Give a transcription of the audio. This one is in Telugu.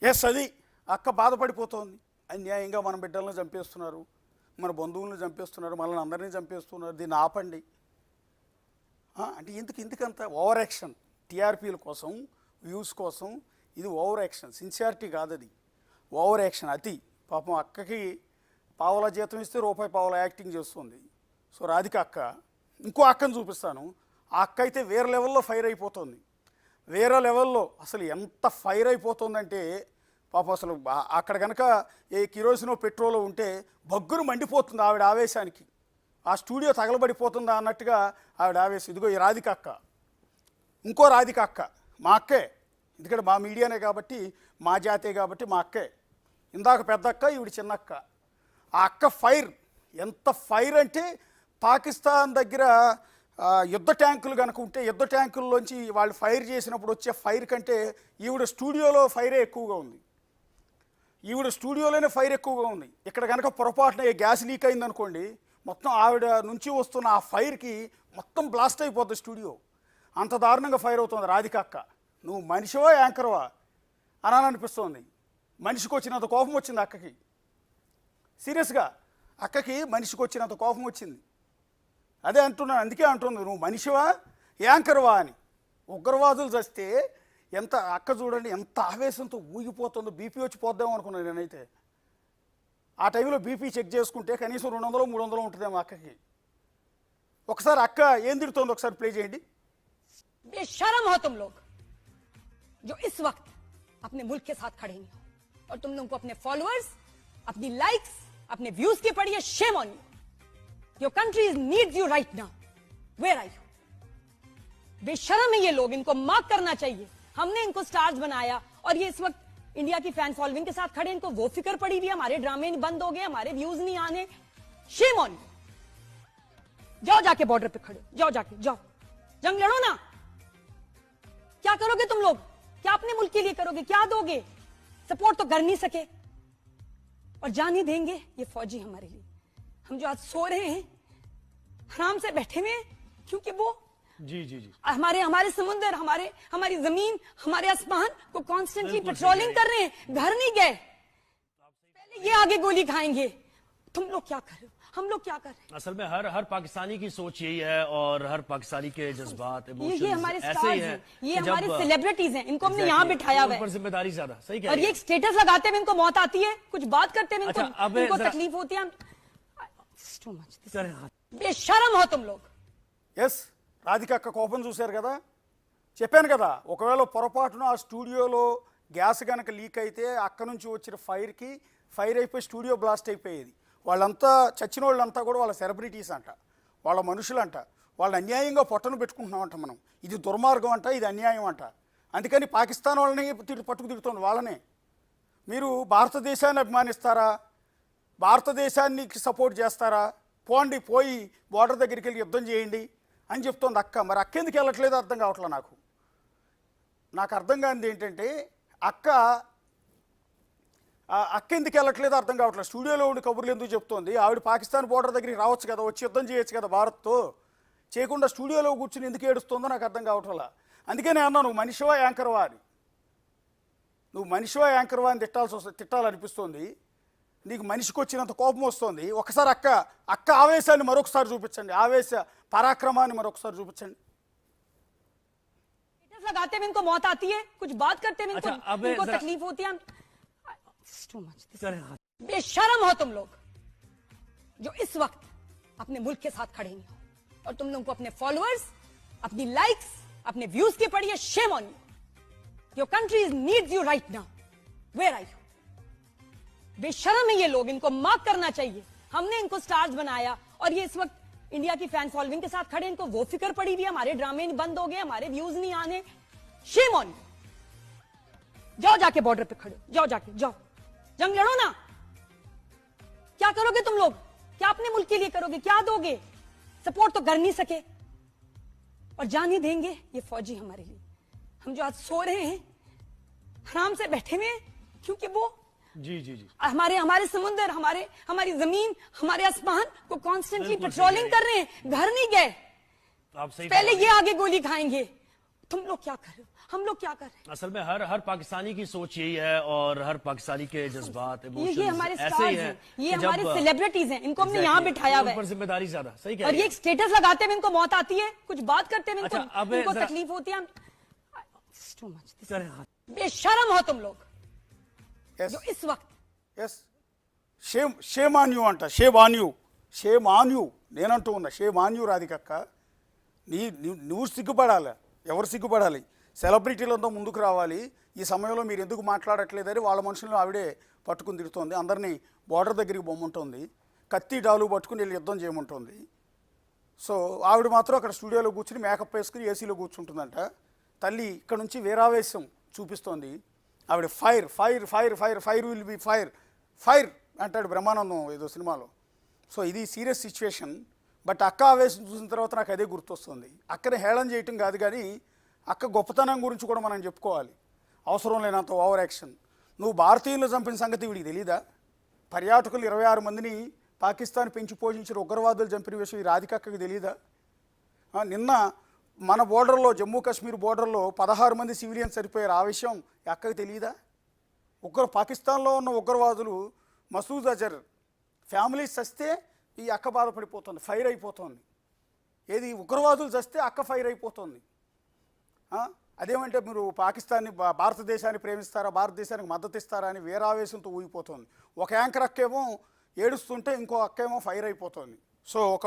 ఎస్ అది అక్క బాధపడిపోతోంది. అన్యాయంగా మన బిడ్డలను చంపేస్తున్నారు, మన బంధువులను చంపేస్తున్నారు, మనల్ని అందరినీ చంపేస్తున్నారు, దీన్ని ఆపండి అంటే ఎందుకంత ఓవర్ యాక్షన్? టీఆర్పీల కోసం, వ్యూస్ కోసం ఇది ఓవర్ యాక్షన్. సిన్సియారిటీ కాదు, అది ఓవర్ యాక్షన్. అతి పాపం అక్కకి పావలా జీతం ఇస్తే రూపాయి పావలా యాక్టింగ్ చేస్తుంది. సో రాధిక అక్క, ఇంకో అక్కను చూపిస్తాను. ఆ అక్క అయితే వేరే లెవెల్లో ఫైర్ అయిపోతుంది. వేరే లెవెల్లో అసలు ఎంత ఫైర్ అయిపోతుందంటే పాపం అసలు అక్కడ కనుక ఏ కిరోసినో పెట్రోలో ఉంటే బగ్గురు మండిపోతుంది ఆవిడ ఆవేశానికి. ఆ స్టూడియో తగలబడిపోతుందా అన్నట్టుగా ఆవిడ ఆవేశం. ఇదిగో ఈ రాధిక అక్క, ఇంకో రాధిక అక్క, మా అక్కే. ఎందుకంటే మా మీడియానే కాబట్టి, మా జాతే కాబట్టి మా అక్కే. ఇందాక పెద్ద అక్క, ఈవిడ చిన్నక్క. ఆ అక్క ఫైర్ ఎంత ఫైర్ అంటే పాకిస్తాన్ దగ్గర యుద్ధ ట్యాంకులు కనుక ఉంటే యుద్ధ ట్యాంకుల్లోంచి వాళ్ళు ఫైర్ చేసినప్పుడు వచ్చే ఫైర్ కంటే ఈవిడ స్టూడియోలో ఫైరే ఎక్కువగా ఉంది. ఈవిడ స్టూడియోలోనే ఫైర్ ఎక్కువగా ఉంది. ఇక్కడ కనుక పొరపాటున గ్యాస్ లీక్ అయిందనుకోండి, మొత్తం ఆవిడ నుంచి వస్తున్న ఆ ఫైర్కి మొత్తం బ్లాస్ట్ అయిపోతుంది స్టూడియో. అంత దారుణంగా ఫైర్ అవుతుంది రాధిక అక్క. నువ్వు మనిషివా యాంకర్వా అని అనిపిస్తోంది. మనిషికి వచ్చినంత కోపం వచ్చింది అక్కకి. సీరియస్గా అక్కకి మనిషికి వచ్చినంత కోపం వచ్చింది. అదే అంటున్నాను, అందుకే అంటుంది నువ్వు మనిషివా యాంకర్వా అని. ఉగ్రవాదులు చస్తే ఎంత అక్క చూడండి ఎంత ఆవేశంతో ఊగిపోతుందో. బీపీ వచ్చి పోద్దాం అనుకున్నాను నేనైతే. ఆ టైంలో బీపీ చెక్ చేసుకుంటే కనీసం 200-300 ఉంటుందేమో అక్కకి. ఒకసారి అక్క ఏం తిడుతోంది ఒకసారి ప్లే చేయండి. बेशरम हो तुम लोग जो इस वक्त अपने मुल्क के साथ खड़े नहीं हो, और तुम लोगों को अपने फॉलोअर्स, अपनी लाइक्स, अपने व्यूज की पड़ी है. Shame on you. Your country needs you right now. Where are you? बेशरम है ये लोग, इनको मार्क करना चाहिए. हमने इनको स्टार्स बनाया और ये इस वक्त इंडिया की फैन फॉलोइंग के साथ खड़े. इनको वो फिक्र पड़ी हुई है हमारे ड्रामे बंद हो गए, हमारे व्यूज नहीं आने. Shem on you. जाओ जाके बॉर्डर पे खड़े, जाओ जाके जाओ, जंग लड़ो ना. क्या करोगे तुम लोग? क्या अपने मुल्क के लिए करोगे? क्या दोगे? सपोर्ट तो कर नहीं सके और जान ही देंगे ये फौजी हमारे लिए. हम जो आज सो रहे हैं आराम से बैठे हुए हैं क्योंकि वो जी जी जी हमारे समुद्र, हमारी जमीन, हमारे आसमान को कॉन्स्टेंटली पेट्रोलिंग कर रहे हैं. घर नहीं गए, पहले ये आगे गोली खाएंगे. तुम लोग क्या कर रहे हो? हम लोग क्या कर रहे हैं? असल में हर पाकिस्तानी की सोच यही है और हर पाकिस्तानी के जज्बात ये हमारे ऐसे ही स्टार्स है. हैं, ये हमारे सेलिब्रिटीज हैं. इनको हमने यहाँ बिठाया हुआ है. ऊपर जिम्मेदारी ज्यादा. सही कह और ये स्टेटस लगाते हुए इनको मौत आती है, कुछ बात करते हुए अच्छा, अब इनको जरा- तकलीफ होती है. Too much. सर बेशरम हो तुम लोग. ఎస్ రాధిక అక్క కోపం చూశారు కదా. చెప్పాను కదా, ఒకవేళ పొరపాటున ఆ స్టూడియోలో గ్యాస్ కనుక లీక్ అయితే అక్క నుంచి వచ్చిన ఫైర్కి ఫైర్ అయిపోయి స్టూడియో బ్లాస్ట్ అయిపోయేది. వాళ్ళంతా చచ్చిన వాళ్ళంతా కూడా వాళ్ళ సెలబ్రిటీస్ అంట, వాళ్ళ మనుషులంట. వాళ్ళని అన్యాయంగా పొట్టను పెట్టుకుంటున్నామంట మనం. ఇది దుర్మార్గం అంట, ఇది అన్యాయం అంట. అందుకని పాకిస్తాన్ వాళ్ళని పట్టుకు తిడుతుంది వాళ్ళనే. మీరు భారతదేశాన్ని అభిమానిస్తారా, భారతదేశానికి సపోర్ట్ చేస్తారా? పోండి, పోయి బోర్డర్ దగ్గరికి వెళ్ళి యుద్ధం చేయండి అని చెప్తోంది అక్క. మరి అక్క ఎందుకు వెళ్ళట్లేదు అర్థం కావట్లేదు నాకు అర్థం కానిది ఏంటంటే అక్క ఎందుకు వెళ్ళట్లేదు అర్థం కావట్లేదు. స్టూడియోలో ఉండి కబుర్లు ఎందుకు చెప్తోంది? ఆవిడ పాకిస్తాన్ బోర్డర్ దగ్గరికి రావచ్చు కదా, వచ్చి యుద్ధం చేయొచ్చు కదా భారత్తో. చేయకుండా స్టూడియోలో కూర్చుని ఎందుకు ఏడుస్తుందో నాకు అర్థం కావట్లేదు. అందుకనే అన్నా నువ్వు మనిషివా యాంకర్వా అని. నువ్వు మనిషివా యాంకర్వా అని తిట్టాలనిపిస్తోంది. నీకు మనిషికి వచ్చినంత కోపం వస్తుంది. ఒకసారి అక్క ఆవేశాన్ని మరొకసారి చూపించండి, ఆవేశ పరాక్రమాన్ని మరొకసారి చూపించండి. लगाते हुए इनको मौत आती है, कुछ बात करते हुए अच्छा, इनको जरा- तकलीफ होती है. Too much. सर बेशरम हो तुम लोग जो इस वक्त अपने मुल्क के साथ खड़े नहीं हो, और तुम लोगों को अपने फॉलोअर्स, अपनी लाइक्स, अपने व्यूज की पड़ी है. Shame on you. Your country needs you right now. Where are you? बेशरम है ये लोग, इनको मार्क करना चाहिए. हमने इनको स्टार्स बनाया और ये इस वक्त इंडिया की फैन फॉलोइंग के साथ खड़े. इनको वो फिक्र पड़ी हुई है हमारे ड्रामे बंद हो गए, हमारे व्यूज नहीं आने. Shem on you. जाओ जाके बॉर्डर पे खड़े, जाओ जाके जाओ, जंग लड़ो ना. क्या करोगे तुम लोग? क्या अपने मुल्क के लिए करोगे? क्या दोगे? सपोर्ट तो कर नहीं सके और जान ही देंगे ये फौजी हमारे लिए. हम जो आज सो रहे हैं आराम से बैठे हुए हैं क्योंकि वो जी जी जी हमारे समुद्र, हमारी जमीन, हमारे आसमान को कॉन्स्टेंटली पेट्रोलिंग कर रहे हैं. घर नहीं गए, आप सही पहले ये आगे गोली खाएंगे. तुम लोग क्या कर रहे हो? हम लोग क्या कर रहे हैं? असल में हर पाकिस्तानी की सोच यही है और हर पाकिस्तानी के जज्बात ये इमोशंस हमारे ऐसे स्टार्स ही हैं, हैं ये कि हमारे जब- सेलिब्रिटीज हैं, इनको हमने यहाँ Exactly, बिठाया हुआ उन पर है। जिम्मेदारी ज्यादा सही कह और रही ये है। एक स्टेटस लगाते हुए इनको मौत आती है, कुछ बात करते हुए अच्छा, अब इनको जरा- तकलीफ होती है। It's too much. This is- चले, हाँ। बेशरम हो तुम लोग ఎస్ जो इस वक्त ఎస్ షేమ్ ఆన్ యూ అంట, షేమ్ ఆన్ యూ నేనంటూ ఉన్నా, షేమ్ ఆన్ యూ రాధికక్క. నువ్వు సిగ్గుపడాలి, ఎవరు సిగ్గుపడాలి? సెలబ్రిటీలంతా ముందుకు రావాలి. ఈ సమయంలో మీరు ఎందుకు మాట్లాడట్లేదని వాళ్ళ మనుషులను ఆవిడే పట్టుకుని తిడుతోంది. అందరినీ బోర్డర్ దగ్గరికి బొమ్మంటుంది, కత్తి డాలు పట్టుకుని వెళ్ళి యుద్ధం చేయమంటుంది. సో ఆవిడ మాత్రం అక్కడ స్టూడియోలో కూర్చుని మేకప్ వేసుకుని ఏసీలో కూర్చుంటుందంట. తల్లి ఇక్కడ నుంచి వీరావేశం చూపిస్తోంది. ఆవిడ fire fire fire fire fire will be fire fire అంటాడు బ్రహ్మానందం ఏదో సినిమాలో. సో ఇది సీరియస్ సిచ్యువేషన్. బట్ అక్క ఆవేశం చూసిన తర్వాత నాకు అదే గుర్తొస్తుంది. అక్కని హేళన చేయటం కాదు, కానీ అక్క గొప్పతనం గురించి కూడా మనం చెప్పుకోవాలి. అవసరం లేనంత ఓవర్ యాక్షన్. నువ్వు భారతీయులను చంపిన సంగతి వీడికి తెలీదా? పర్యాటకులు 26 మందిని పాకిస్తాన్ పెంచి పోషించిన ఉగ్రవాదులు చంపిన విషయం ఈ రాధికక్కకి తెలీదా? నిన్న మన బోర్డర్లో, జమ్మూ కాశ్మీర్ బోర్డర్లో 16 మంది సివిలియన్స్ చనిపోయారు. ఆ విషయం ఈ అక్కకి తెలియదా? పాకిస్తాన్లో ఉన్న ఉగ్రవాదులు మసూద్ అజర్ ఫ్యామిలీస్ చస్తే ఈ అక్క బాధపడిపోతుంది, ఫైర్ అయిపోతుంది. ఏది ఉగ్రవాదులు చస్తే అక్క ఫైర్ అయిపోతుంది. అదేమంటే మీరు పాకిస్తాన్ని భారతదేశాన్ని ప్రేమిస్తారా, భారతదేశానికి మద్దతు ఇస్తారా అని వీరావేశంతో ఊగిపోతుంది. ఒక యాంకర్ అక్కేమో ఏడుస్తుంటే ఇంకో అక్కేమో ఫైర్ అయిపోతుంది. సో ఒక